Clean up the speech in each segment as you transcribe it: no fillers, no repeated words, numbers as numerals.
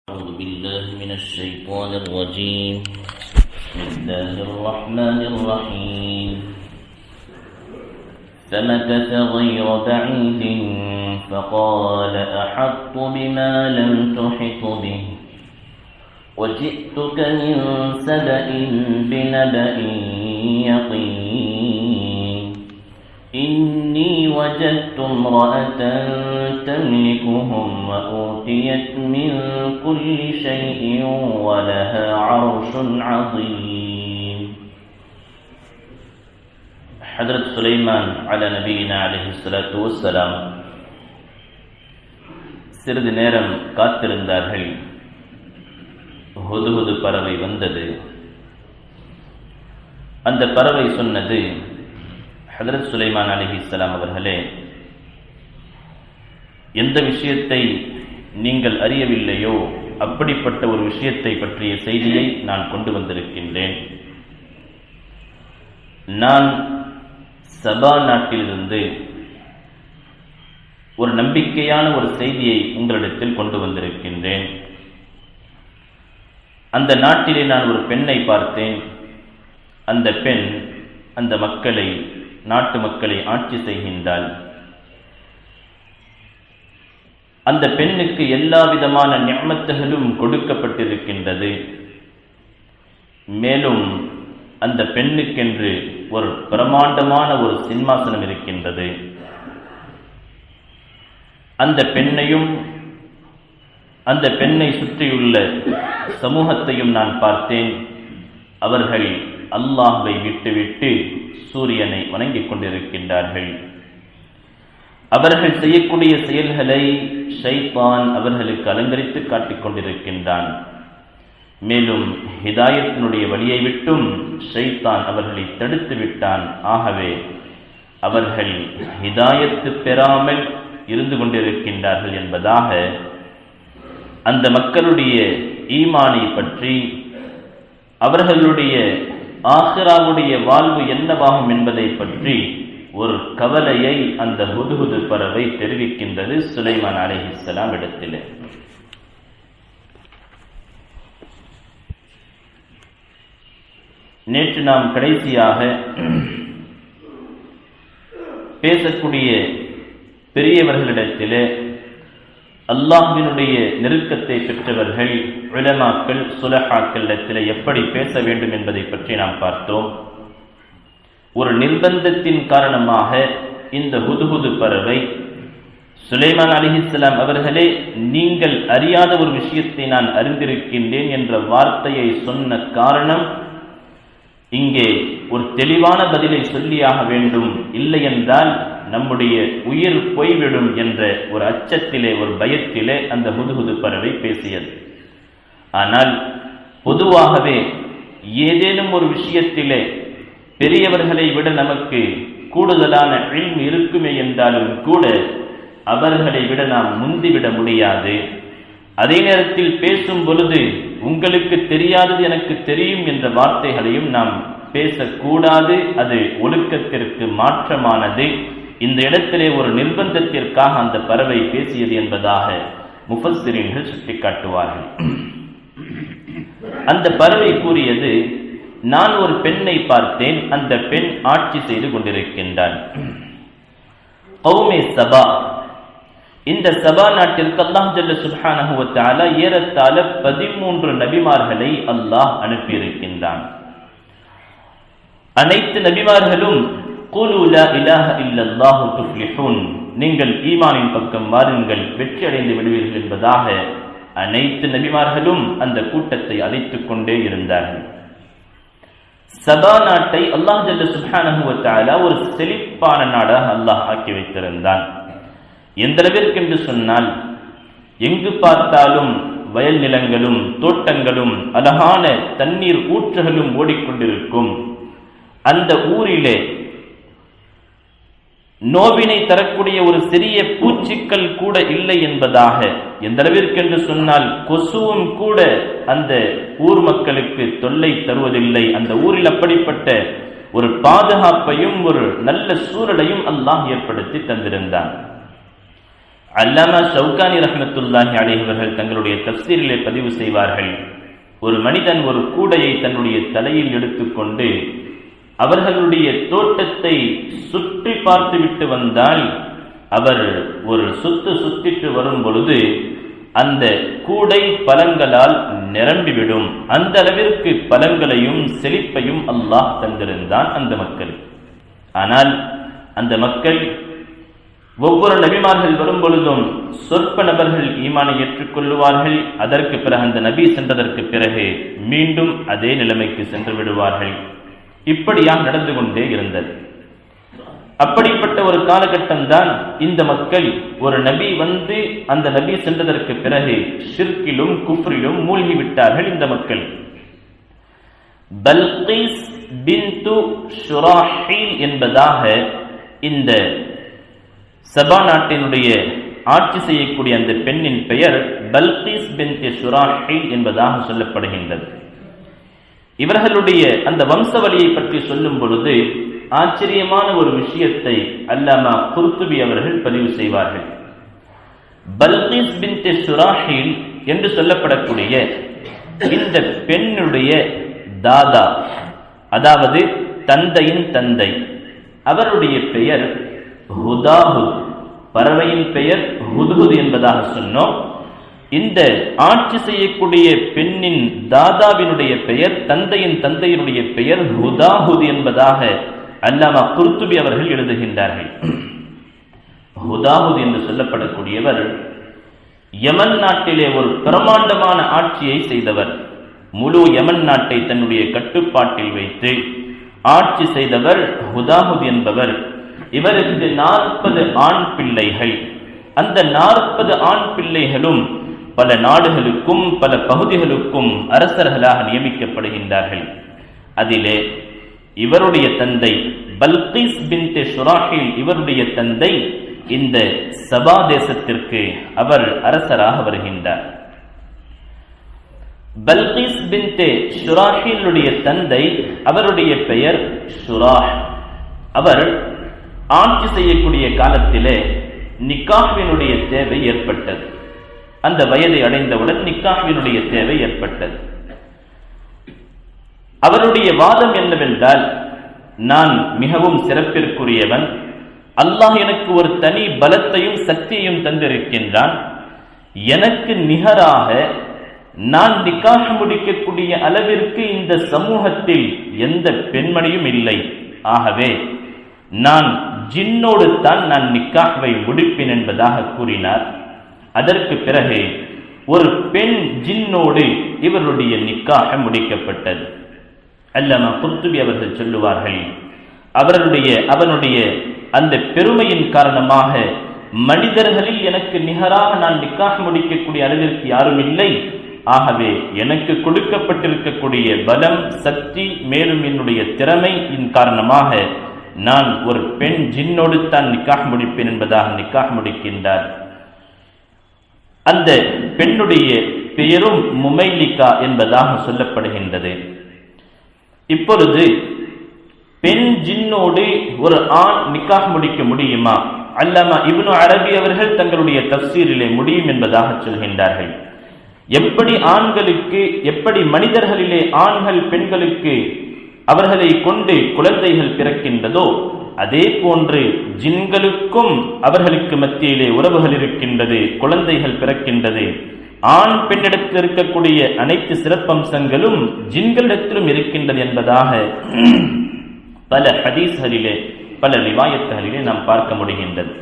أعوذ بالله من الشيطان الرجيم. بسم الله الرحمن الرحيم. فمكث غير بعيد فقال أحطت بما لم تحط به وجئتك من سبأ بنبأ يقين إني وجدت امرأة تملكهم وأوتيت من كل شيء ولها عرش عظيم. حضرت سليمان على نبينا عليه الصلاة والسلام சிறிது நேரம் காத்திருந்தார்கள். ஹுதுஹுது பறவை வந்தது. அந்த பறவை சொன்னது, ஹதரத் சுலைமான் அலைஹிஸ்ஸலாம் அவர்களே, எந்த விஷயத்தை நீங்கள் அறியவில்லையோ அப்படிப்பட்ட ஒரு விஷயத்தை பற்றிய செய்தியை நான் கொண்டு வந்திருக்கின்றேன். நான் சபா நாட்டிலிருந்து ஒரு நம்பிக்கையான ஒரு செய்தியை உங்களிடத்தில் கொண்டு வந்திருக்கின்றேன். அந்த நாட்டிலே நான் ஒரு பெண்ணை பார்த்தேன். அந்த பெண் அந்த மக்களை, நாட்டு மக்களை ஆட்சி செய்கின்றாள். அந்த பெண்ணுக்கு எல்லா விதமான நிஅமத்துகளும் கொடுக்கப்பட்டிருக்கின்றது. மேலும் அந்த பெண்ணுக்கென்று ஒரு பிரமாண்டமான ஒரு சிம்மாசனம் இருக்கின்றது. அந்த பெண்ணையும் அந்த பெண்ணை சுற்றியுள்ள சமூகத்தையும் நான் பார்த்தேன். அவர்கள் அல்லாஹ்வை விட்டுவிட்டு சூரியனை வணங்கிக் கொண்டிருக்கின்றார்கள். அவர்கள் செய்யக்கூடிய செயல்களை ஷைத்தான் அவர்களுக்கு அலங்கரித்து காட்டிக் கொண்டிருக்கின்றான். மேலும் ஹிதாயத்தினுடைய வழியை விட்டும் ஷைத்தான் அவர்களை தடுத்து விட்டான். ஆகவே அவர்கள் ஹிதாயத்து பெறாமல் இருந்து கொண்டிருக்கின்றார்கள் என்பதாக அந்த மக்களுடைய ஈமானை பற்றி, அவர்களுடைய ஆখিরাவுடைய வாழ்வு என்னவாகும் என்பதை பற்றி ஒரு கவலையை அந்த ஹுதுஹுது பறவை தெரிவிக்கின்றது சுலைமான் அலைஹிஸ்ஸலாம் இடத்திலே. நேற்று நாம் கடைசியாக பேசக்கூடிய பெரியவர்களிடத்திலே அல்லாஹ்வினுடைய நெருக்கத்தை பெற்றவர்கள் உலமாக்கள், சுலஹாக்களிடத்திலே எப்படி பேச வேண்டும் என்பதை பற்றி நாம் பார்த்தோம். ஒரு நிர்பந்தத்தின் காரணமாக இந்த ஹுதுஹுது பறவை சுலைமான் அலைஹிஸ்ஸலாம் அவர்களே, நீங்கள் அறியாத ஒரு விஷயத்தை நான் அறிந்திருக்கின்றேன் என்ற வார்த்தையை சொன்ன காரணம், இங்கே ஒரு தெளிவான பதிலை சொல்லியாக வேண்டும், இல்லை என்றால் நம்முடைய உயிர் போய்விடும் என்ற ஒரு அச்சத்திலே, ஒரு பயத்திலே அந்த ஹுதுஹுது பறவை பேசியது. ஆனால் பொதுவாகவே ஏதேனும் ஒரு விஷயத்திலே பெரியவர்களை விட நமக்கு கூடுதலான இல்ம் இருக்குமே என்றாலும் கூட அவர்களை விட நாம் முந்திவிட முடியாது. அதே நேரத்தில் பேசும் பொழுது உங்களுக்கு தெரியாதது எனக்கு தெரியும் என்ற வார்த்தைகளையும் நாம் பேசக்கூடாது. அது ஒழுக்கத்திற்கு மாற்றமானது. இந்த இடத்திலே ஒரு நிர்பந்தத்திற்காக அந்த பறவை பேசியது என்பதாக முஃபஸ்ஸிரீன்கள் சுட்டிக்காட்டுவார்கள். அந்த பறவை கூறியது, நான் ஒரு பெண்ணை பார்த்தேன். அந்த பெண் ஆட்சி செய்து கொண்டிருக்கின்றாள். கௌமே சபா, இந்த சபா நாட்டிற்கு அல்லாஹ் ஜல்ல சுப்ஹானஹு வ தஆலா ஏறத்தாழ 13 நபிமார்களை அல்லாஹ் அனுப்பியிருக்கின்றான். அனைத்து நபிமார்களும் குலு லா இலாஹ இல்லல்லாஹு துஃப்லிஹூன், நீங்கள் ஈமானின் பக்கம் வாருங்கள், வெற்றி அடைந்து விடுவீர்கள் என்பதாக அனைத்து நபிமார்களும் அந்த கூட்டத்தை அழைத்துக் கொண்டே இருந்தார்கள். சபா நாட்டை அல்லாஹ் ஜல்ல சுப்ஹானஹு வ தஆலா ஒரு செழிப்பான நாடாக அல்லாஹ் ஆக்கி வைத்திருந்தான். எந்த அளவிற்கு என்று சொன்னால், எங்கு பார்த்தாலும் வயல் நிலங்களும் தோட்டங்களும் அழகான தண்ணீர் ஊற்றுகளும் ஓடிக்கொண்டிருக்கும். அந்த ஊரிலே நோவினை தரக்கூடிய ஒரு சிறிய பூச்சிக்கள் கூட இல்லை என்பதாக, எந்த அளவிற்கு என்று சொன்னால் கொசுவும் கூட அந்த ஊர் மக்களுக்கு தொல்லை தருவதில்லை. அந்த ஊரில் அப்படிப்பட்ட ஒரு பாதுகாப்பையும் ஒரு நல்ல சூழலையும் அல்லாஹ் ஏற்படுத்தி தந்திருந்தான். அல்லாமா ஷவுகானி ரஹ்மத்துல்லாஹி அலைஹி அவர்கள் தங்களுடைய தஃசீரிலே பதிவு செய்வார்கள், ஒரு மனிதன் ஒரு கூடையை தன்னுடைய தலையில் எடுத்துக்கொண்டு அவர்களுடைய தோட்டத்தை சுற்றி பார்த்துவிட்டு வந்தால் அவர் ஒரு சுத்திட்டு வரும் பொழுது அந்த கூடை பழங்களால் நிரம்பிவிடும். அந்த அளவிற்கு பழங்களையும் செழிப்பையும் அல்லாஹ் தந்திருந்தான் அந்த மக்கள். ஆனால் அந்த மக்கள் ஒவ்வொரு நபிமார்கள் வரும் பொழுதும் சொற்ப நபர்கள் ஈமானை ஏற்றுக்கொள்ளுவார்கள். அதற்கு பிறகு அந்த நபி சென்றதற்கு பிறகு மீண்டும் அதே நிலைமைக்கு சென்று விடுவார்கள். இப்படியாக நடந்து கொண்டே இருந்தது. அப்படிப்பட்ட ஒரு காலகட்டம் தான் இந்த மக்கள் ஒரு நபி வந்து அந்த நபி சென்றதற்கு பிறகு ஷிர்கிலும் குஃப்ரிலும் மூழ்கிவிட்டார்கள். இந்த மக்கள் பல்கீஸ் பின்து ஷுராஹீல் என்பதாக இந்த சபா நாட்டினுடைய ஆட்சி செய்யக்கூடிய அந்த பெண்ணின் பெயர் பல்கீஸ் பின்து ஷுராஹீல் என்பதாக சொல்லப்படுகின்றது. இவர்களுடைய அந்த வம்சவழியை பற்றி சொல்லும் பொழுது ஆச்சரியமான ஒரு விஷயத்தை அல்லாமா குர்துபி அவர்கள் பதிவு செய்வார்கள். பல்கீஸ் பின்த் ஷுராஹீல் என்று சொல்லப்படக்கூடிய இந்த பெண்ணுடைய தாதா, அதாவது தந்தையின் தந்தை, அவருடைய பெயர் ஹுதாஹுத், பறவையின் பெயர் ஹுத்ஹுத் என்பதாக சொன்னோம். இந்த ஆட்சி செய்யக்கூடிய பெண்ணின் தாதாவினுடைய பெயர், தந்தையின் தந்தையினுடைய பெயர் ஹுதாஹுத் என்பதாக அல்லாமா குர்துபி அவர்கள் எழுதுகின்றார்கள். ஹுதாஹுத் என்று சொல்லப்படக்கூடியவர் யமன் நாட்டிலே ஒரு பிரமாண்டமான ஆட்சியை செய்தவர். முழு யமன் நாட்டை தன்னுடைய கட்டுப்பாட்டில் வைத்து ஆட்சி செய்தவர் ஹுதாஹுத் என்பவர். இவருக்கு 40 ஆண் பிள்ளைகள். அந்த 40 ஆண் பிள்ளைகளும் பல நாடுகளுக்கும் பல பகுதிகளுக்கும் அரசர்களாக நியமிக்கப்படுகின்றார்கள். அதிலே இவருடைய தந்தை பல்கீஸ் பின்த் ஷுராஹீல், இவருடைய தந்தை இந்த சபா தேசத்திற்கு அவர் அரசராக வருகின்றார். பல்கீஸ் பின்த் ஷுராஹீலுடைய தந்தை, அவருடைய பெயர் ஷுராஹ். அவர் ஆட்சி செய்யக்கூடிய காலத்திலே நிக்காஹ்வினுடைய தேவை ஏற்பட்டது. அந்த வயதை அடைந்தவுடன் நிக்காஹ்வினுடைய தேவை ஏற்பட்டது. அவருடைய வாதம் என்னவென்றால், நான் மிகவும் சிறப்பிற்குரியவன், அல்லாஹ் எனக்கு ஒரு தனி பலத்தையும் சக்தியையும் தந்திருக்கின்றான், எனக்கு நிகராக நான் நிக்காஹ் முடிக்கக்கூடிய அளவிற்கு இந்த சமூகத்தில் எந்த பெண்மணியும் இல்லை. ஆகவே நான் ஜின்னோடு தான் நான் நிக்காஹ்வை முடிப்பேன் என்பதாக கூறினார். அதற்கு பிறகு ஒரு பெண் ஜின்னோடு இவருடைய நிக்காஹ் முடிக்கப்பட்டது. அல்லாமா குர்துபி அவர்கள் சொல்லுவார்கள், அவனுடைய அந்த பெருமையின் காரணமாக மனிதர்களில் எனக்கு நிகராக நான் நிக்காஹ் முடிக்கக்கூடிய அளவிற்கு யாரும் இல்லை. ஆகவே எனக்கு கொடுக்கப்பட்டிருக்கக்கூடிய பலம், சக்தி, மேலும் என்னுடைய திறமையின் காரணமாக நான் ஒரு பெண் ஜின்னோடு தான் நிக்காஹ் முடிப்பேன் என்பதாக நிக்காஹ் முடிக்கின்றார். அந்த பெண்ணுடைய பெயரும் முமைலிகா என்பதாக சொல்லப்படுகின்றது. இப்பொழுது பெண் ஜின்னோடு ஒரு ஆண் நிக்காஹ் முடிக்க முடியுமா? அல்லாமா இப்னு அரபி அவர்கள் தங்களுடைய தஃசீரிலே முடியும் என்பதாக சொல்கின்றார்கள். எப்படி ஆண்களுக்கு, எப்படி மனிதர்களிலே ஆண்கள் பெண்களுக்கு அவர்களை கொண்டு குழந்தைகள் பிறக்கின்றதோ, அதே போன்று ஜின்களுக்கும் அவர்களுக்கு மத்தியிலே உறவுகள் இருக்கின்றது, குழந்தைகள் பிறக்கின்றது. ஆண் பெண்ணிடத்தில் இருக்கக்கூடிய அனைத்து சிறப்பம்சங்களும் ஜின்களிடத்திலும் இருக்கின்றது என்பதாக பல ஹதீஸ்களிலே, பல ரிவாயத்துகளிலே நாம் பார்க்க முடிகின்றது.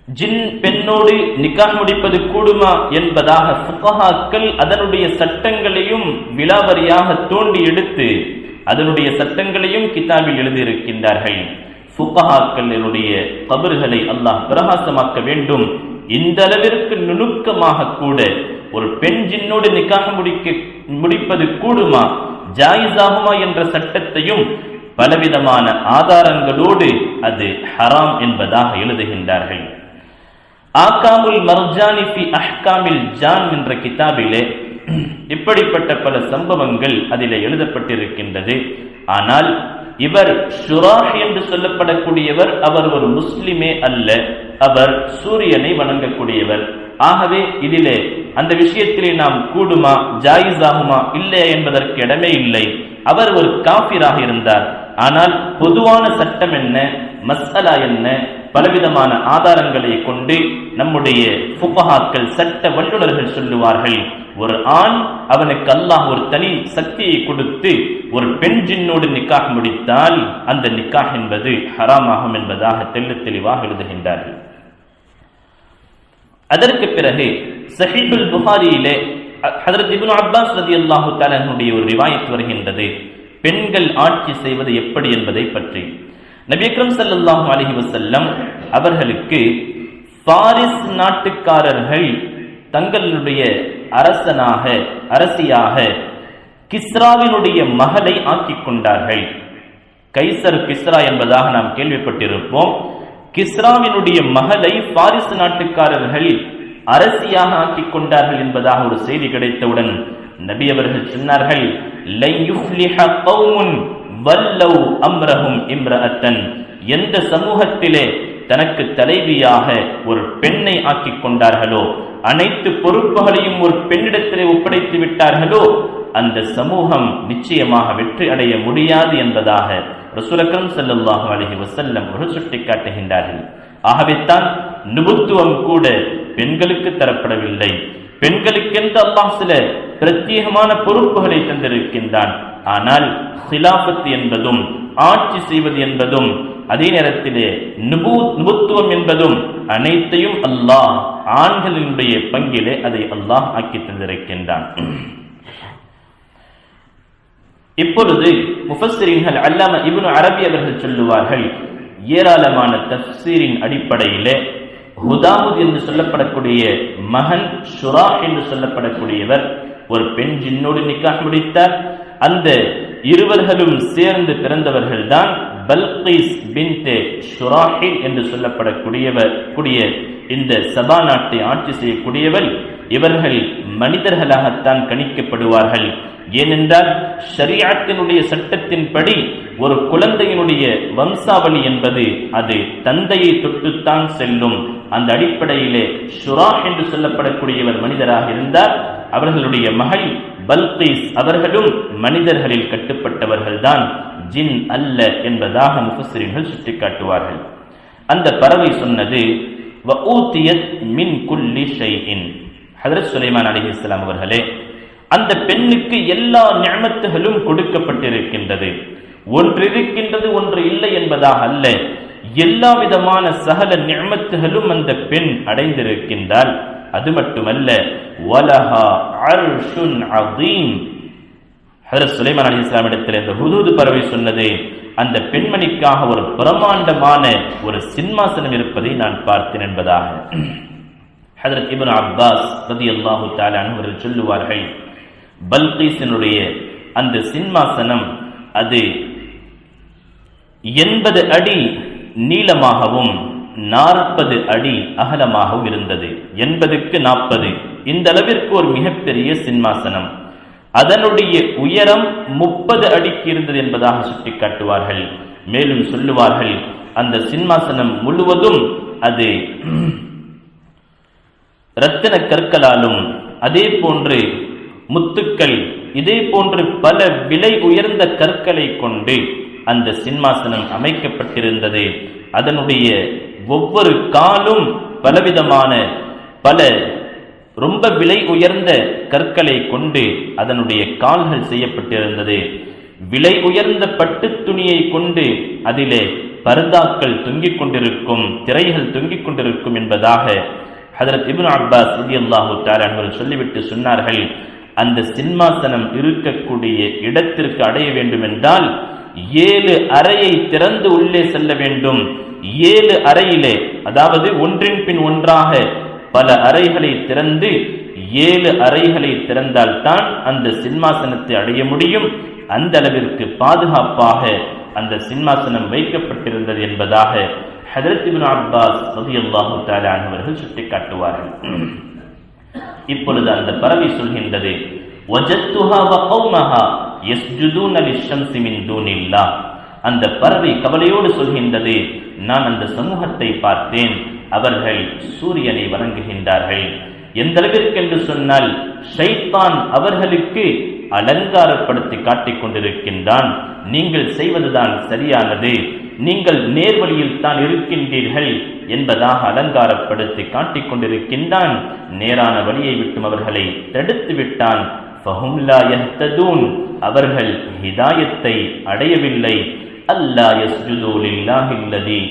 ஜின் பெண்ணோடு நிக்காஹ் முடிப்பது கூடுமா என்பதாக ஃபுகஹாக்கள் அதனுடைய சட்டங்களையும் விலாவரியாக தோண்டி எடுத்து அதனுடைய சட்டங்களையும் கிதாபில் எழுதியிருக்கின்றார்கள். ஃபுகஹாக்களினுடைய கபர்களை அல்லாஹ் பிரகாசமாக்க வேண்டும். இந்த அளவிற்கு நுணுக்கமாக கூட ஒரு பெண் ஜின்னோடு நிக்காஹ் முடிப்பது கூடுமா, ஜாயிஸாகுமா என்ற சட்டத்தையும் பலவிதமான ஆதாரங்களோடு அது ஹராம் என்பதாக எழுதுகின்றார்கள். ஆகாமுல் மர்ஜானி ஃபி அஹ்காமில் ஜான் என்ற கிதாபிலே இப்படிப்பட்ட பல சம்பவங்கள் அதிலே எழுதப்பட்டிருக்கின்றது. ஆனால் இவர் ஷுராஹ் என்று சொல்லப்படக்கூடியவர் அவர் ஒரு முஸ்லிமே அல்ல. அவர் சூரியனை வணங்கக்கூடியவர். ஆகவே இதிலே அந்த விஷயத்திலே நாம் கூடுமா, ஜாயிஸ் ஆகுமா இல்லையா என்பதற்கு இடமே இல்லை. அவர் ஒரு காஃபிராக இருந்தார். ஆனால் பொதுவான சட்டம் என்ன, மஸ்அலா என்ன, பலவிதமான ஆதாரங்களை கொண்டு நம்முடைய ஃபுகஹாக்கள், சட்ட வல்லுநர்கள் சொல்லுவார்கள், ஒரு ஆண் அவனுக்கு அல்லாஹ் ஒரு தனி சக்தியை கொடுத்து ஒரு பெண் ஜின்னோடு நிக்காஹ் முடித்தால் அந்த நிக்காஹ் என்பது ஹராமாகும் என்பதாக தெளிவாக எழுதுகின்றார்கள். அதற்கு பிறகு ஸஹீஹுல் புகாரியிலே ஹஜ்ரத் இப்னு அப்பாஸ் ரலியல்லாஹு தஆலா அன்ஹுடைய ஒரு ரிவாயத் வருகின்றது, பெண்கள் ஆட்சி செய்வது எப்படி என்பதை பற்றி. நபி அக்ரம் ஸல்லல்லாஹு அலைஹி வஸல்லம் அவர்களுக்கு பாரிஸ் நாட்டுக்காரர்கள் தங்களுடைய அரசியாக கிஸ்ராவினுடைய மகளை ஆக்கிக் கொண்டார்கள். கைசர் கிஸ்ரா என்பதாக நாம் கேள்விப்பட்டிருப்போம். கிஸ்ராவினுடைய மகளை பாரிஸ் நாட்டுக்காரர்கள் அரசியாக ஆக்கிக் கொண்டார்கள் என்பதாக ஒரு செய்தி கிடைத்தவுடன் நபி அவர்கள் சொன்னார்கள், எந்த சமூகத்திலே தனக்கு தலைவியாக ஒரு பெண்ணை ஆக்கிக் கொண்டார்களோ, அனைத்து பொறுப்புகளையும் ஒரு பெண்ணிடத்திலே ஒப்படைத்து விட்டார்களோ, அந்த சமூகம் நிச்சயமாக வெற்றி அடைய முடியாது என்பதாக ரசூல் அக்ரம் ஸல்லல்லாஹு அலைஹி வஸல்லம் அவர்கள் சுட்டிக்காட்டுகின்றார்கள். ஆகவே தான் நுபுத்துவம் கூட பெண்களுக்கு தரப்படவில்லை. பெண்களுக்கென்று அல்லாஹ் சில பிரத்யேகமான பொறுப்புகளை தந்திருக்கின்றான். ஆனால் ஹிலாஃபத் என்பதும் ஆட்சி செய்வது என்பதும் அதே நேரத்திலே நுபுத்துவம் என்பதும் அனைத்தையும் அல்லாஹ் ஆண்களினுடைய பங்கிலே அதை அல்லாஹ் ஆக்கி தந்திருக்கின்றான். இப்பொழுது முஃபஸ்ஸிரீன்கள் அல்லாமா இப்னு அரபி அவர்கள் சொல்லுவார்கள், ஏராளமான தஃப்சீரின் அடிப்படையிலே ஹுதாமுத் என்று சொல்லப்படக்கூடிய மகன் ஷுரா என்று சொல்லப்படக்கூடியவர் ஒரு பெண் ஜின்னோடு நிக்காஹ் முடித்தார். அந்த இருவர்களும் சேர்ந்து பிறந்தவர்கள் தான் பல்கீஸ் பின்தே ஷுராஹில் என்று சொல்லப்படக்கூடிய இந்த சபா நாட்டை ஆட்சி செய்யக்கூடியவர். இவர்கள் மனிதர்களாகத்தான் கணிக்கப்படுவார்கள். ஏனென்றால் ஷரீஅத்தினுடைய சட்டத்தின்படி ஒரு குழந்தையினுடைய வம்சாவளி என்பது அது தந்தையை தொட்டுத்தான் செல்லும். அந்த அடிப்படையிலே ஷுராஹ் என்று சொல்லப்படக்கூடியவர் மனிதராக இருந்தார். அவர்களுடைய மகள் பல்கீஸ் அவர்களும் மனிதர்களில் கட்டுப்பட்டவர்கள் தான், ஜின் அல்ல என்பதாக முஃபஸ்ஸிரீன்கள் சுட்டிக்காட்டுவார்கள். அந்த பறவை சொன்னது, வஊதியத் மின் குல்லி ஷைஇன். ஹஜ்ரத் சுலைமான் அலைஹிஸ்ஸலாம் அவர்களே, அந்த பெண்ணுக்கு எல்லா நிஅமத்துகளும் கொடுக்கப்பட்டிருக்கின்றது. ஒன்று இருக்கின்றது ஒன்று இல்லை என்பதாக அல்ல, எல்லா விதமான சகல நிஅமத்துகளும் அந்த பெண் அடைந்திருக்கின்றாள். அது மட்டுமல்ல, வலஹா அர்ஷுன் அதீம். ஹஜ்ரத் சுலைமான் அலைஹிஸ்ஸலாம் இடத்தில் இந்த ஹுதூத் பறவை சொன்னது, அந்த பெண்மணிக்காக ஒரு பிரமாண்டமான ஒரு சிம்மாசனம் இருப்பதை நான் பார்த்தேன் என்பதாக. ஹஜ்ரத் இப்னு அப்பாஸ் ரலியல்லாஹு தஆலா அன்ஹு அவர்கள் சொல்லுவார்கள், பல்கீஸினுடைய அந்த சிம்மாசனம் அது 80 அடி நீளமாகவும் 40 அடி அகலமாகவும் இருந்தது. 80க்கு 40, இந்த அளவிற்கு ஒரு மிகப்பெரிய சிம்மாசனம். அதனுடைய உயரம் 30 அடிக்கு இருந்தது என்பதாக சுட்டிக்காட்டுவார்கள். மேலும் சொல்லுவார்கள், அந்த சிம்மாசனம் முழுவதும் அது இரத்தின கற்களாலும் அதே போன்று முத்துக்கள், இதே போன்று பல விலை உயர்ந்த கற்களை கொண்டு அந்த சிம்மாசனம் அமைக்கப்பட்டிருந்தது. அதனுடைய ஒவ்வொரு காலும் பலவிதமான ரொம்ப விலை உயர்ந்த கற்களை கொண்டு அதனுடைய கால்கள் செய்யப்பட்டிருந்தது. விலை உயர்ந்த பட்டு துணியை கொண்டு அதிலே பர்தாக்கள் தொங்கிக் கொண்டிருக்கும், திரைகள் தொங்கிக் கொண்டிருக்கும் என்பதாக ஹஜ்ரத் இப்னு அப்பாஸ் ரலியல்லாஹு தஆலா அவர்கள் சொல்லிவிட்டு சொன்னார்கள், அந்த சிம்மாசனம் இருக்கக்கூடிய இடத்திற்கு அடைய வேண்டும் என்றால் 7 அறையை திறந்து உள்ளே செல்ல வேண்டும். 7 அறையிலே, அதாவது ஒன்றின் பின் ஒன்றாக பல அறைகளை திறந்து 7 அறைகளை திறந்தால்தான் அந்த சிம்மாசனத்தை அடைய முடியும். அந்த அளவிற்கு பாதுகாப்பாக அந்த சிம்மாசனம் வைக்கப்பட்டிருந்தது என்பதாக ஹஜ்ரத் இப்னு அப்பாஸ் ரலியல்லாஹு தஆலா அன்ஹு அவர்கள் சுட்டிக்காட்டுவார்கள். இப்பொழுது அந்த பறவை சொல்கின்றது, வஜத்துஹா வ கௌமஹா யஸ்ஜுதூன லிஷம்ஸி மின் தூனில்லாஹ். அந்த பறவை கவலையோடு சொல்கின்றது, நான் அந்த சமூகத்தை பார்த்தேன், அவர்கள் சூரியனை வணங்குகின்றார்கள். எந்த அளவிற்கு என்று சொன்னால், ஷைத்தான் அவர்களுக்கு அலங்காரப்படுத்தி காட்டிக் கொண்டிருக்கின்றான். நீங்கள் செய்வதுதான் சரியானது, நீங்கள் நேர்வழியில் தான் இருக்கின்றீர்கள் என்பதாக அலங்காரப்படுத்தி காட்டிக் கொண்டிருக்கின்றான். நேரான வழியை விட்டும் அவர்களை தடுத்து விட்டான். ஃபஹும் லா யஹ்ததூன், அவர்கள் ஹிதாயத்தை அடையவில்லை. அல்லா யஸ்ஜுது லில்லாஹில்லதி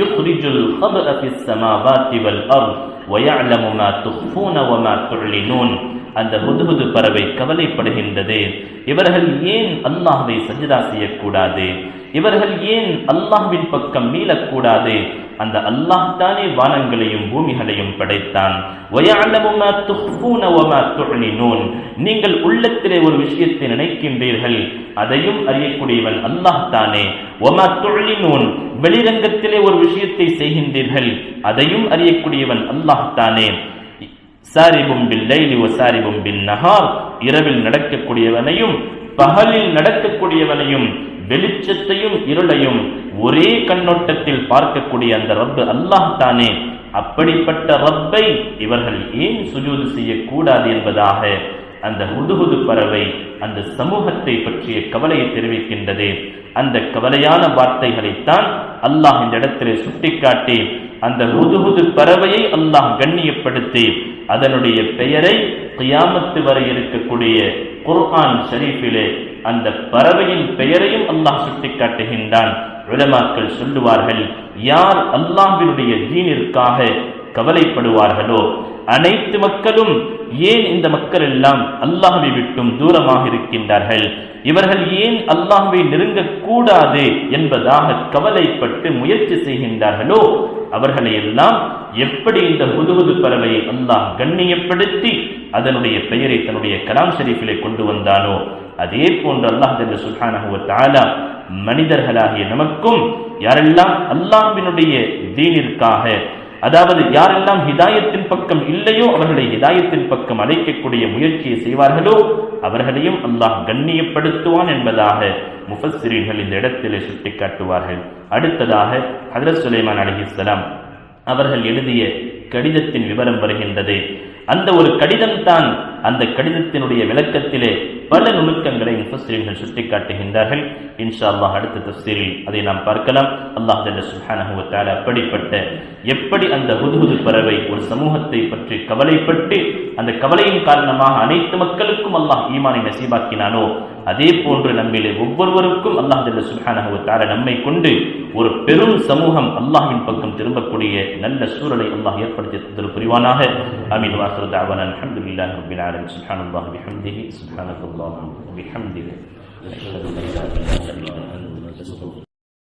யுக்ரிஜுல் ஹபஅ ஃபிஸ் ஸமாவாத்தி வல் அர்த் வ யஅலமு மா துஃபூன வ மா துஅலினூன். அந்த ஹுதுஹுது பறவை கவலைப்படுகின்றது, இவர்கள் ஏன் அல்லாஹ்வை சஜ்தா செய்யக்கூடாது, இவர்கள் ஏன் அல்லாஹ்வின் பக்கம் மீளக்கூடாது? அந்த அல்லாஹ் தானே வானங்களையும் பூமிகளையும் படைத்தான். நீங்கள் உள்ளத்திலே ஒரு விஷயத்தை நினைக்கின்றீர்கள், அதையும் அறியக்கூடியவன் அல்லாஹ் தானே. வெளிரங்கத்திலே ஒரு விஷயத்தை செய்கின்றீர்கள், அதையும் அறியக்கூடியவன் அல்லாஹ் தானே. சாரிபும் பில்லைலி வ சாரிபும் பின்னஹார், இரவில் நடக்கக்கூடியவனையும் பகலில் நடக்கக்கூடியவனையும் வெளிச்சத்தையும் இருளையும் ஒரே கண்ணோட்டத்தில் பார்க்கக்கூடிய அந்த ரப்பு அல்லாஹ் தானே. அப்படிப்பட்ட ரப்பை இவர்கள் ஏன் சுஜூது செய்யக்கூடாது என்பதாக அந்த ஹுதுஹுது பறவை அந்த சமூகத்தை பற்றிய கவலையை தெரிவிக்கின்றது. அந்த கவலையான வார்த்தைகளைத்தான் அல்லாஹ் இந்த இடத்திலே சுட்டிக்காட்டி அந்த ஹுதுஹுது பறவையை அல்லாஹ் கண்ணியப்படுத்தி அதனுடைய பெயரை கியாமத்து வரை இருக்கக்கூடிய குர்ஆன் ஷரீஃபிலே அந்த பறவையின் பெயரையும் அல்லாஹ் சுட்டிக்காட்டுகின்றான். உலமாக்கள் சொல்லுவார்கள், யார் அல்லாஹ்வினுடைய தீனிற்காக கவலைப்படுவார்களோ, அனைத்து மக்களும் ஏன் இந்த மக்கள் எல்லாம் அல்லாஹ்வை விட்டும் தூரமாக இருக்கின்றார்கள், இவர்கள் ஏன் அல்லாஹ்வை நெருங்கக்கூடாது என்பதாக கவலைப்பட்டு முயற்சி செய்கின்றார்களோ, அவர்களை எல்லாம் எப்படி இந்த ஹுதுஹுது பறவையை அல்லாஹ் கண்ணியப்படுத்தி அதனுடைய பெயரை தன்னுடைய கலாம் ஷரீஃபிலே கொண்டு வந்தானோ, அதே போன்று அல்லாஹ் ஜல்ல சுப்ஹானஹு வ தஆலா மனிதர்களாகிய நமக்கும் யாரெல்லாம் அல்லாஹ்வினுடைய தீனிற்காக, அதாவது யாரெல்லாம் ஹிதாயத்தின் பக்கம் இல்லையோ அவர்களை ஹிதாயத்தின் பக்கம் அழைக்கக்கூடிய முயற்சியை செய்வார்களோ அவர்களையும் அல்லாஹ் கண்ணியப்படுத்துவான் என்பதாக முஃபஸ்ஸிரீன்கள் இந்த இடத்திலே சுட்டிக்காட்டுவார்கள். அடுத்ததாக ஹஜ்ரத் சுலைமான் அலைஹிஸ்ஸலாம் அவர்கள் எழுதிய கடிதத்தின் விவரம் வருகின்றது. அந்த ஒரு கடிதம் தான், அந்த கடிதத்தினுடைய விளக்கத்திலே பல நுணுக்கங்களை முஃபஸ்ஸிரீன்கள் சுட்டிக்காட்டுகின்றார்கள். இன்ஷா அல்லாஹ் அடுத்த தஃப்ஸீரில் அதை நாம் பார்க்கலாம். அல்லாஹ் ஜல்ல சுப்ஹானஹு வ தஆலா அப்படிப்பட்ட எப்படி அந்த ஹுதுஹுது பறவை ஒரு சமூகத்தை பற்றி கவலைப்பட்டு அந்த கவலையின் காரணமாக அனைத்து மக்களுக்கும் அல்லாஹ் ஈமானை நசீபாக்கினானோ, அதே போன்று நம்மிலே ஒவ்வொருவருக்கும் அல்லாஹ் ஜல்ல சுப்ஹானஹு வ தஆலா நம்மை கொண்டு ஒரு பெரும் சமூகம் அல்லாஹ்வின் பக்கம் திரும்பக்கூடிய நல்ல சூழலை அல்லாஹ் ஏற்படுத்தி தந்தல் புரிவானாக. ஆமீன். வாஹிரு தஅவானா அல்ஹம்துலில்லாஹி ரப்பில் ஆலமீன். சுப்ஹானல்லாஹி வபிஹம்திஹி சுப்ஹானல்லாஹி வபிஹம்திஹி அஷ்ஹது அல்லா இலாஹா இல்லல்லாஹ்